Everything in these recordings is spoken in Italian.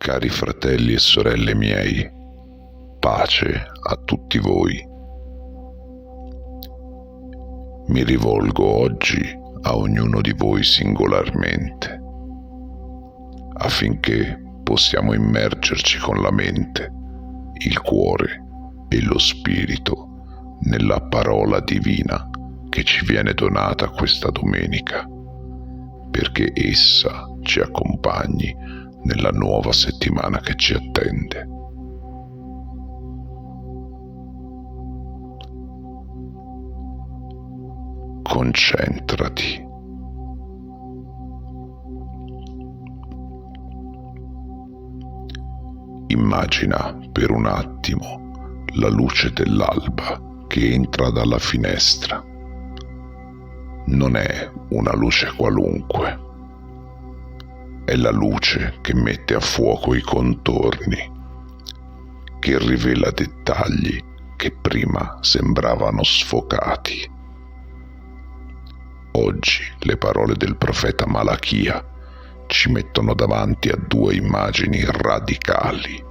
Cari fratelli e sorelle miei, pace a tutti voi. Mi rivolgo oggi a ognuno di voi singolarmente, affinché possiamo immergerci con la mente, il cuore e lo spirito nella parola divina che ci viene donata questa domenica, perché essa ci accompagni nella nuova settimana che ci attende. Concentrati. Immagina per un attimo la luce dell'alba che entra dalla finestra. Non è una luce qualunque. È la luce che mette a fuoco i contorni, che rivela dettagli che prima sembravano sfocati. Oggi le parole del profeta Malachia ci mettono davanti a due immagini radicali.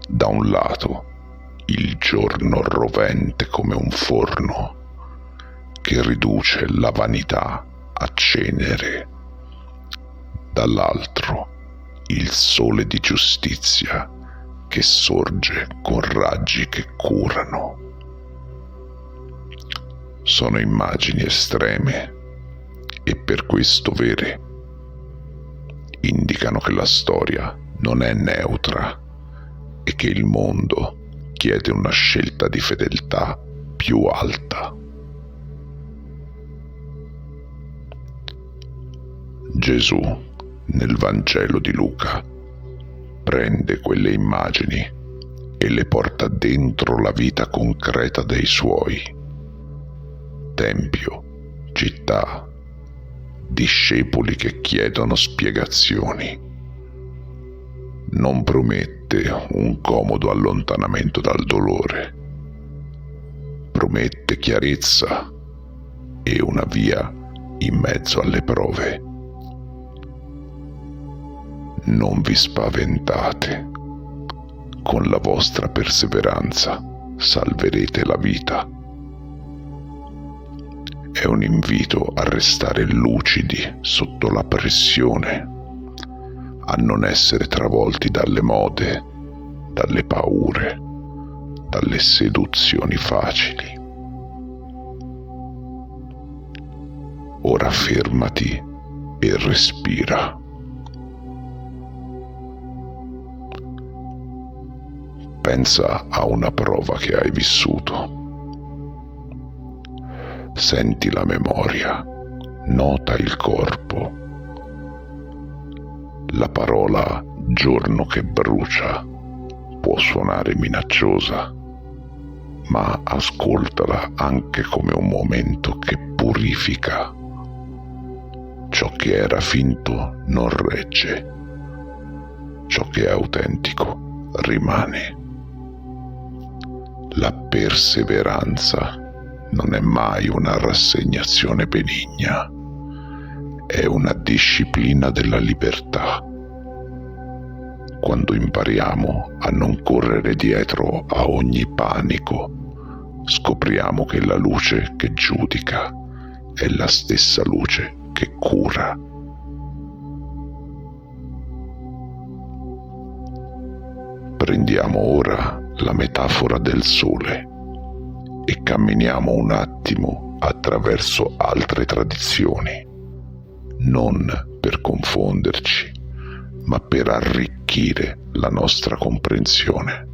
Da un lato, il giorno rovente come un forno, che riduce la vanità a cenere. Dall'altro, il sole di giustizia che sorge con raggi che curano. Sono immagini estreme e per questo vere. Indicano che la storia non è neutra e che il mondo chiede una scelta di fedeltà più alta. Gesù, nel Vangelo di Luca, prende quelle immagini e le porta dentro la vita concreta dei suoi. Tempio, città, discepoli che chiedono spiegazioni. Non promette un comodo allontanamento dal dolore. Promette chiarezza e una via in mezzo alle prove. Non vi spaventate. Con la vostra perseveranza salverete la vita. È un invito a restare lucidi sotto la pressione, a non essere travolti dalle mode, dalle paure, dalle seduzioni facili. Ora fermati e respira. Pensa a una prova che hai vissuto. Senti la memoria, nota il corpo. La parola giorno che brucia può suonare minacciosa, ma ascoltala anche come un momento che purifica. Ciò che era finto non regge, ciò che è autentico rimane. La perseveranza non è mai una rassegnazione benigna, è una disciplina della libertà. Quando impariamo a non correre dietro a ogni panico, scopriamo che la luce che giudica è la stessa luce che cura. Prendiamo ora la metafora del sole e camminiamo un attimo attraverso altre tradizioni, non per confonderci, ma per arricchire la nostra comprensione.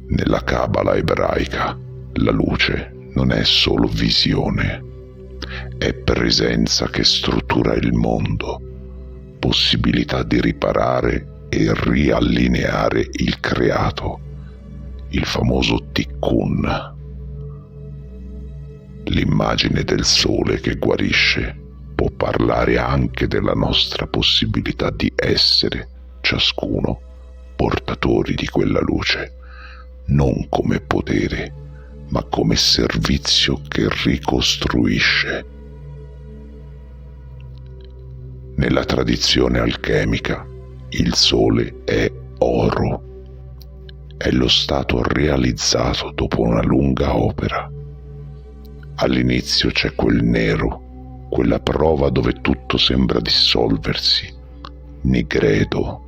Nella Cabala ebraica, la luce non è solo visione, è presenza che struttura il mondo, possibilità di riparare e riallineare il creato, il famoso tikkun. L'immagine del sole che guarisce può parlare anche della nostra possibilità di essere, ciascuno, portatori di quella luce, non come potere, ma come servizio che ricostruisce. Nella tradizione alchemica, il sole è oro. È lo stato realizzato dopo una lunga opera. All'inizio c'è quel nero, quella prova dove tutto sembra dissolversi, nigredo.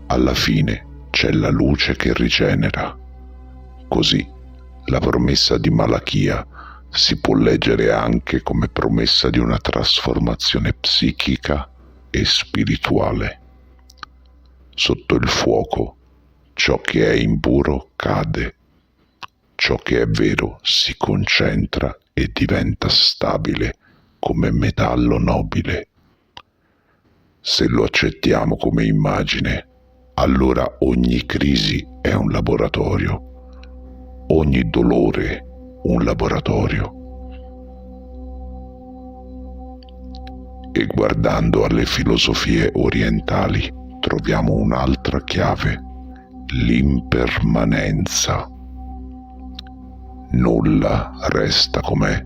Alla fine c'è la luce che rigenera. Così la promessa di Malachia si può leggere anche come promessa di una trasformazione psichica e spirituale. Sotto il fuoco, ciò che è impuro cade, ciò che è vero si concentra e diventa stabile come metallo nobile. Se lo accettiamo come immagine, allora ogni crisi è un laboratorio, ogni dolore un laboratorio. E guardando alle filosofie orientali troviamo un'altra chiave: l'impermanenza. Nulla resta com'è,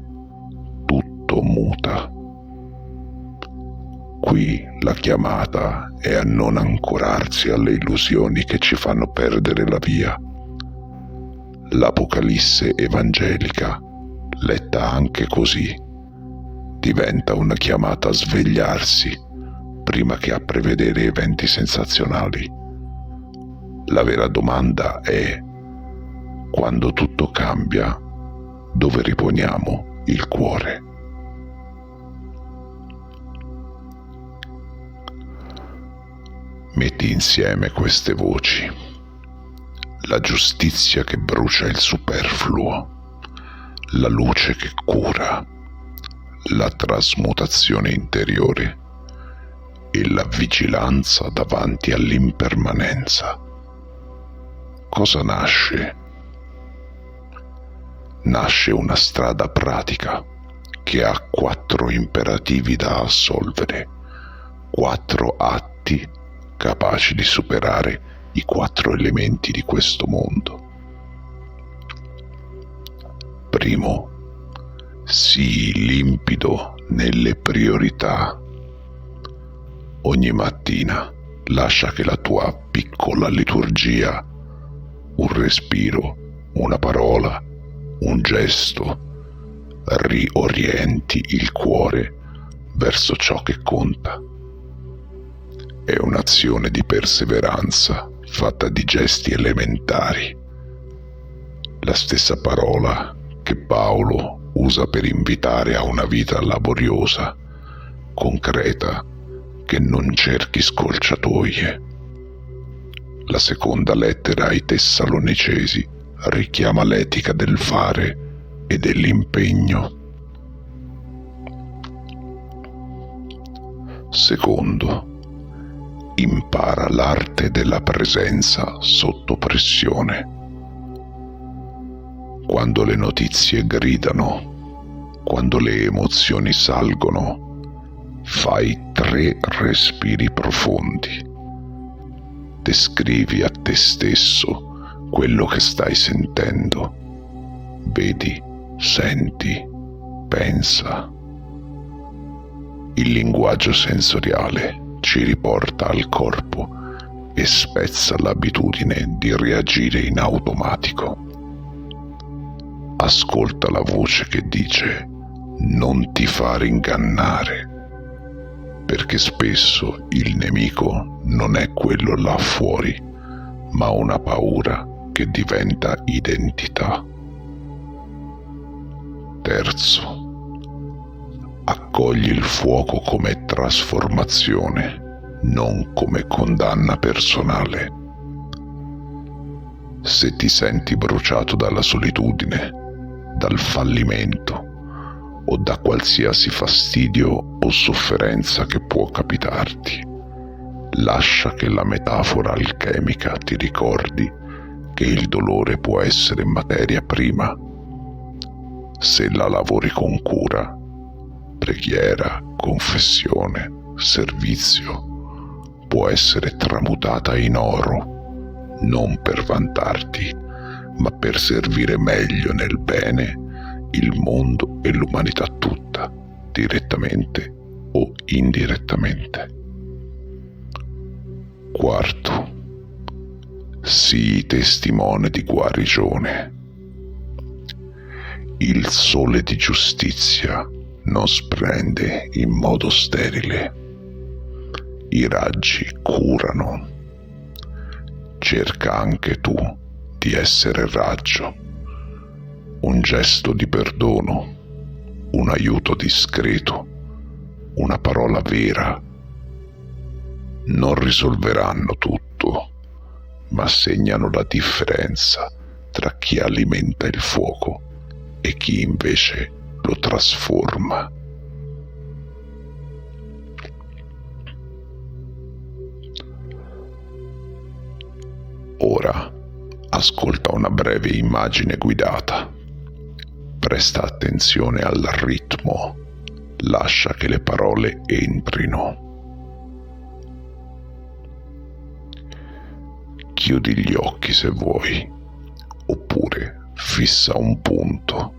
tutto muta. Qui la chiamata è a non ancorarsi alle illusioni che ci fanno perdere la via. L'Apocalisse evangelica, letta anche così, diventa una chiamata a svegliarsi prima che a prevedere eventi sensazionali. La vera domanda è: quando tutto cambia, dove riponiamo il cuore? Metti insieme queste voci: la giustizia che brucia il superfluo, la luce che cura, la trasmutazione interiore e la vigilanza davanti all'impermanenza. Cosa nasce? Nasce una strada pratica che ha 4 imperativi da assolvere, 4 atti capaci di superare i 4 elementi di questo mondo. Primo, sii limpido nelle priorità. Ogni mattina lascia che la tua piccola liturgia, un respiro, una parola, un gesto, riorienti il cuore verso ciò che conta. È un'azione di perseveranza fatta di gesti elementari. La stessa parola che Paolo usa per invitare a una vita laboriosa, concreta, che non cerchi scorciatoie. La seconda lettera ai Tessalonicesi richiama l'etica del fare e dell'impegno. Secondo, impara l'arte della presenza sotto pressione. Quando le notizie gridano, quando le emozioni salgono, fai 3 respiri profondi. Descrivi a te stesso quello che stai sentendo. Vedi, senti, pensa. Il linguaggio sensoriale ci riporta al corpo e spezza l'abitudine di reagire in automatico. Ascolta la voce che dice: non ti fare ingannare, perché spesso il nemico non è quello là fuori, ma una paura che diventa identità. Terzo, accogli il fuoco come trasformazione, non come condanna personale. Se ti senti bruciato dalla solitudine, dal fallimento o da qualsiasi fastidio o sofferenza che può capitarti, lascia che la metafora alchemica ti ricordi che il dolore può essere materia prima. Se la lavori con cura, preghiera, confessione, servizio, può essere tramutata in oro, non per vantarti, ma per servire meglio nel bene il mondo e l'umanità tutta, direttamente o indirettamente. Quarto, sii testimone di guarigione. Il sole di giustizia non splende in modo sterile. I raggi curano. Cerca anche tu di essere raggio, un gesto di perdono, un aiuto discreto, una parola vera. Non risolveranno tutto, ma segnano la differenza tra chi alimenta il fuoco e chi invece lo trasforma. Ora ascolta una breve immagine guidata. Presta attenzione al ritmo, lascia che le parole entrino. Chiudi gli occhi se vuoi, oppure fissa un punto.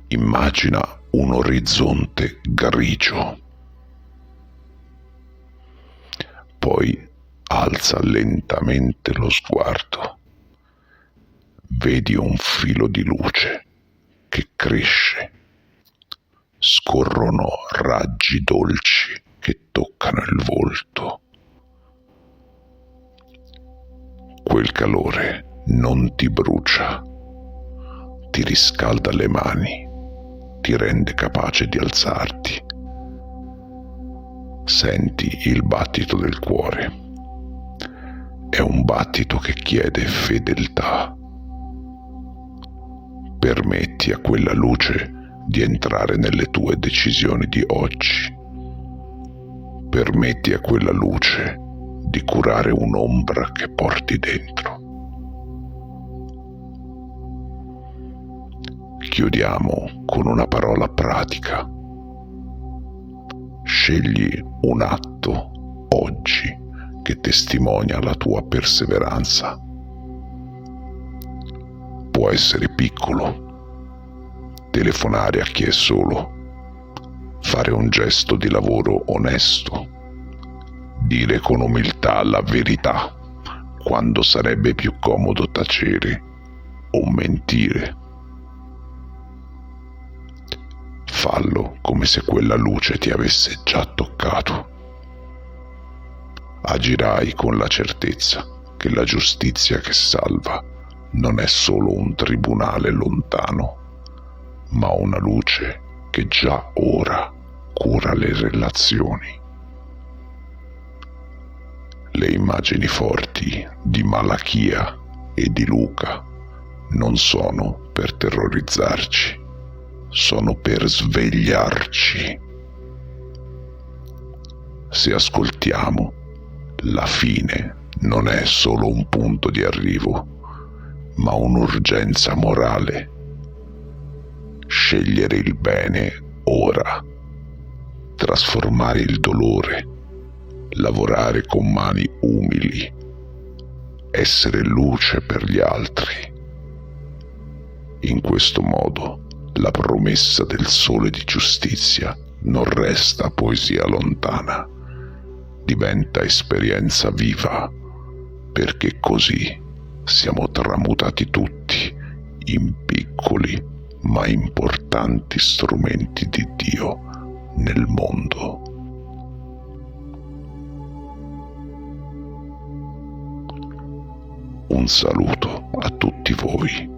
Immagina un orizzonte grigio. Poi alza lentamente lo sguardo. Vedi un filo di luce che cresce. Scorrono raggi dolci che toccano il volto. Quel calore non ti brucia, ti riscalda le mani, ti rende capace di alzarti. Senti il battito del cuore. È un battito che chiede fedeltà. Permetti a quella luce di entrare nelle tue decisioni di oggi. Permetti a quella luce di curare un'ombra che porti dentro. Chiudiamo con una parola pratica. Scegli un atto oggi che testimonia la tua perseveranza. Può essere piccolo, telefonare a chi è solo, fare un gesto di lavoro onesto, dire con umiltà la verità quando sarebbe più comodo tacere o mentire. Fallo come se quella luce ti avesse già toccato. Agirai con la certezza che la giustizia che salva non è solo un tribunale lontano, ma una luce che già ora cura le relazioni. Le immagini forti di Malachia e di Luca non sono per terrorizzarci, sono per svegliarci. Se ascoltiamo, la fine non è solo un punto di arrivo, ma un'urgenza morale. Scegliere il bene ora, trasformare il dolore, lavorare con mani umili, essere luce per gli altri. In questo modo la promessa del sole di giustizia non resta poesia lontana, diventa esperienza viva, perché così siamo tramutati tutti in piccoli ma importanti strumenti di Dio nel mondo. Un saluto a tutti voi.